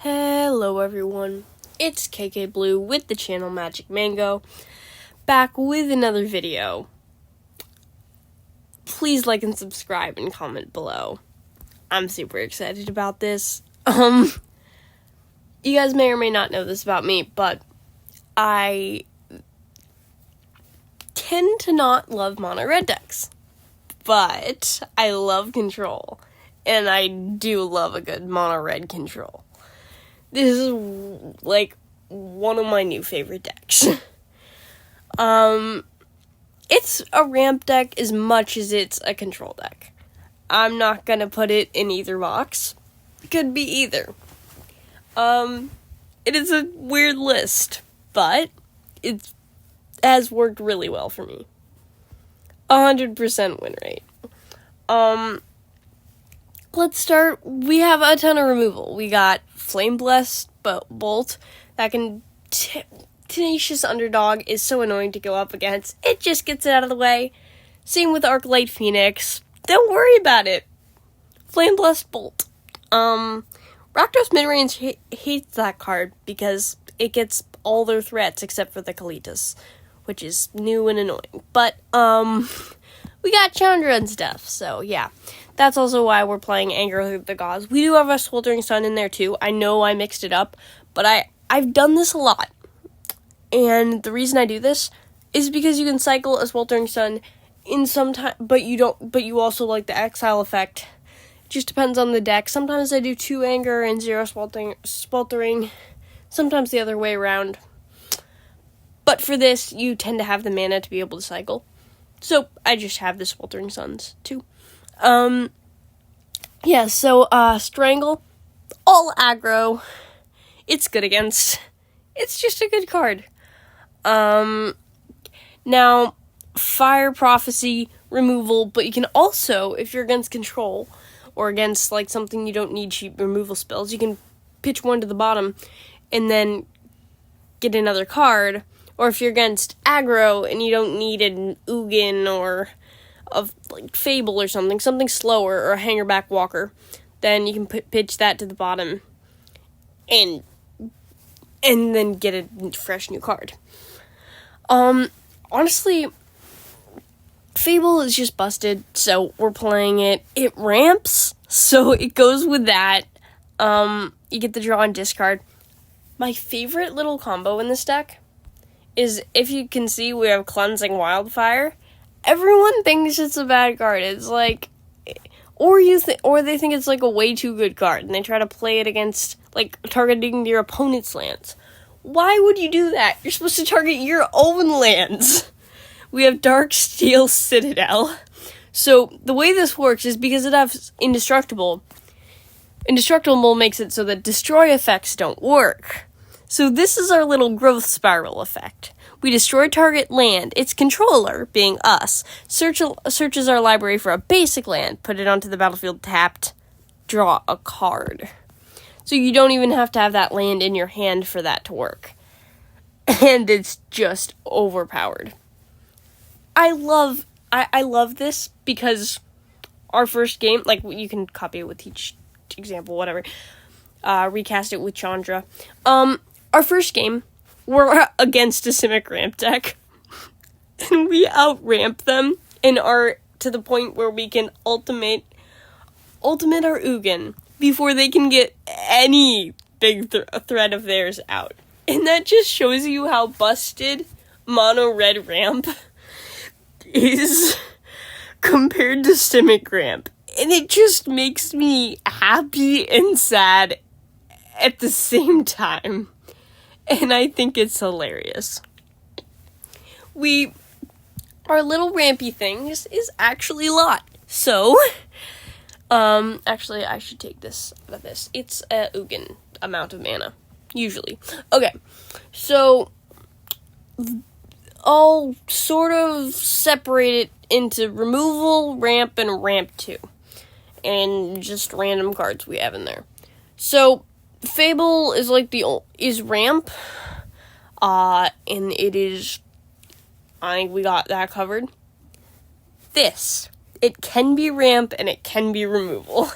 Hello everyone, it's KK Blue with the channel Magic Mango, back with another video. Please like and subscribe and comment below. I'm super excited about this. You guys may or may not know this about me, but I tend to not love mono red decks. But I love control, and I do love a good mono red control. This is, like, one of my new favorite decks. It's a ramp deck as much as it's a control deck. I'm not gonna put it in either box. Could be either. It is a weird list, but it has worked really well for me. 100% win rate. Let's start. We have a ton of removal. We got Flame Blessed Bolt. That can Tenacious Underdog is so annoying to go up against. It just gets it out of the way. Same with Acolyte Phoenix. Don't worry about it. Flame Blessed Bolt. Rakdos Midrange hates that card because it gets all their threats except for the Kalitas, which is new and annoying. But, we got Chandra and stuff, so yeah. That's also why we're playing Anger of the Gods. We do have a Sweltering Sun in there too. I know I mixed it up, but I've done this a lot. And the reason I do this is because you can cycle a Sweltering Sun in some time, but you also like the exile effect. It just depends on the deck. Sometimes I do 2 Anger and 0 Sweltering. Sometimes the other way around. But for this, you tend to have the mana to be able to cycle. So I just have the Sweltering Suns too. Strangle, all aggro. It's good against. It's just a good card. Now, Fire Prophecy, removal, but you can also, if you're against control, or against, like, something you don't need cheap removal spells, you can pitch one to the bottom, and then get another card. Or if you're against aggro, and you don't need an Ugin, or of like Fable or something slower, or a Hangarback Walker, then you can pitch that to the bottom, and then get a fresh new card. Honestly, Fable is just busted, so we're playing it. It ramps, so it goes with that. You get the draw and discard. My favorite little combo in this deck is, if you can see, we have Cleansing Wildfire. Everyone thinks it's a bad card. It's like, or they think it's like a way too good card, and they try to play it against, like, targeting your opponent's lands. Why would you do that? You're supposed to target your own lands. We have Darksteel Citadel. So the way this works is because it has Indestructible. Indestructible makes it so that destroy effects don't work. So this is our little growth spiral effect. We destroy target land. Its controller, being us, searches our library for a basic land, put it onto the battlefield tapped, draw a card. So you don't even have to have that land in your hand for that to work. And it's just overpowered. I love this because our first game, like, you can copy it with each example, whatever. Recast it with Chandra. Our first game, we're against a Simic ramp deck, and we out-ramp them, and are to the point where we can ultimate our Ugin before they can get any big threat of theirs out. And that just shows you how busted mono red ramp is compared to Simic ramp. And it just makes me happy and sad at the same time. And I think it's hilarious. Our little rampy things is actually a lot. So, actually, I should take this out of this. It's a Ugin amount of mana, usually. Okay, so I'll sort of separate it into removal, ramp, and ramp 2. And just random cards we have in there. So, Fable is like is ramp, and it is, I think we got that covered. It can be ramp and it can be removal.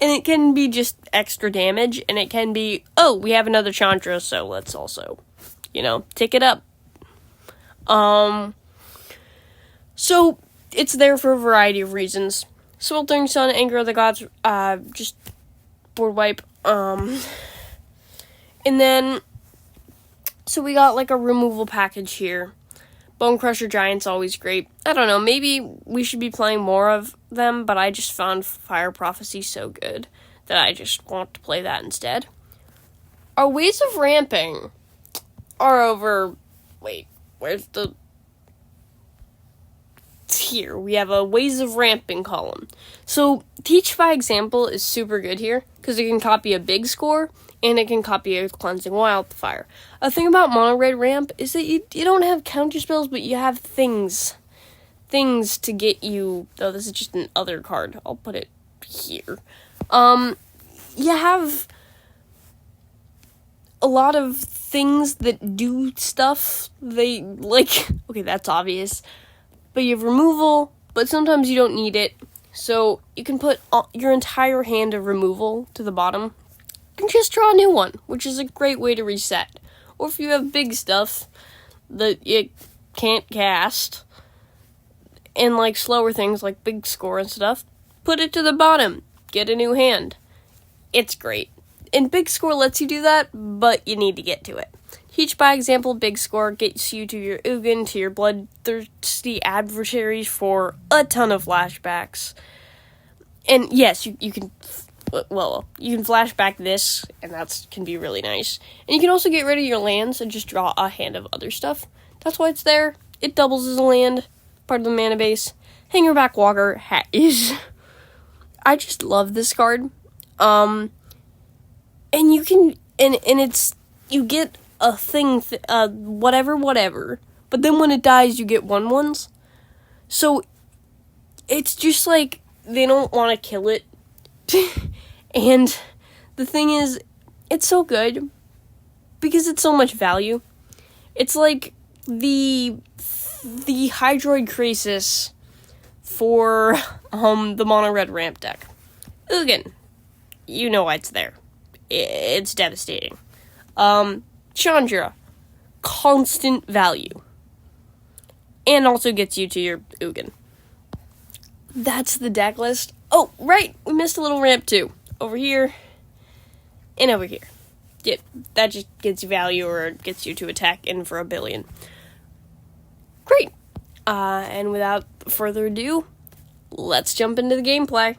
And it can be just extra damage, and it can be, oh, we have another Chandra, so let's also, tick it up. So, it's there for a variety of reasons. Sweltering Sun, Anger of the Gods, just board wipe. And then, so we got, like, a removal package here. Bonecrusher Giant's always great. I don't know, maybe we should be playing more of them, but I just found Fire Prophecy so good that I just want to play that instead. Our ways of ramping are over... Wait, where's the... Here, we have a ways of ramping column. So, Teach by Example is super good here, because it can copy a big score, and it can copy a Cleansing Wildfire. A thing about Mono Red Ramp is that you don't have counter spells, but you have things to get you... Oh, this is just an other card. I'll put it here. You have a lot of things that do stuff. They, like... Okay, that's obvious. But you have removal, but sometimes you don't need it. So you can put your entire hand of removal to the bottom and just draw a new one, which is a great way to reset. Or if you have big stuff that you can't cast, and like slower things like big score and stuff, put it to the bottom, get a new hand. It's great. And big score lets you do that, but you need to get to it. Teach by Example, big score gets you to your Ugin, to your Bloodthirsty Adversaries for a ton of flashbacks. And yes, you can flashback this, and that can be really nice. And you can also get rid of your lands and just draw a hand of other stuff. That's why it's there. It doubles as a land, part of the mana base. Hangarback Walker is... I just love this card. And you can... And it's... You get a thing, whatever. But then when it dies, you get 1/1s. So, it's just like, they don't want to kill it. And the thing is, it's so good, because it's so much value. It's like the Hydroid Crisis for, the Mono Red Ramp deck. Ugin. You know why it's there. It's devastating. Chandra, constant value. And also gets you to your Ugin. That's the deck list. Oh, right, we missed a little ramp too. Over here, and over here. Yeah, that just gets you value, or gets you to attack in for 1 billion. Great. And without further ado, let's jump into the gameplay.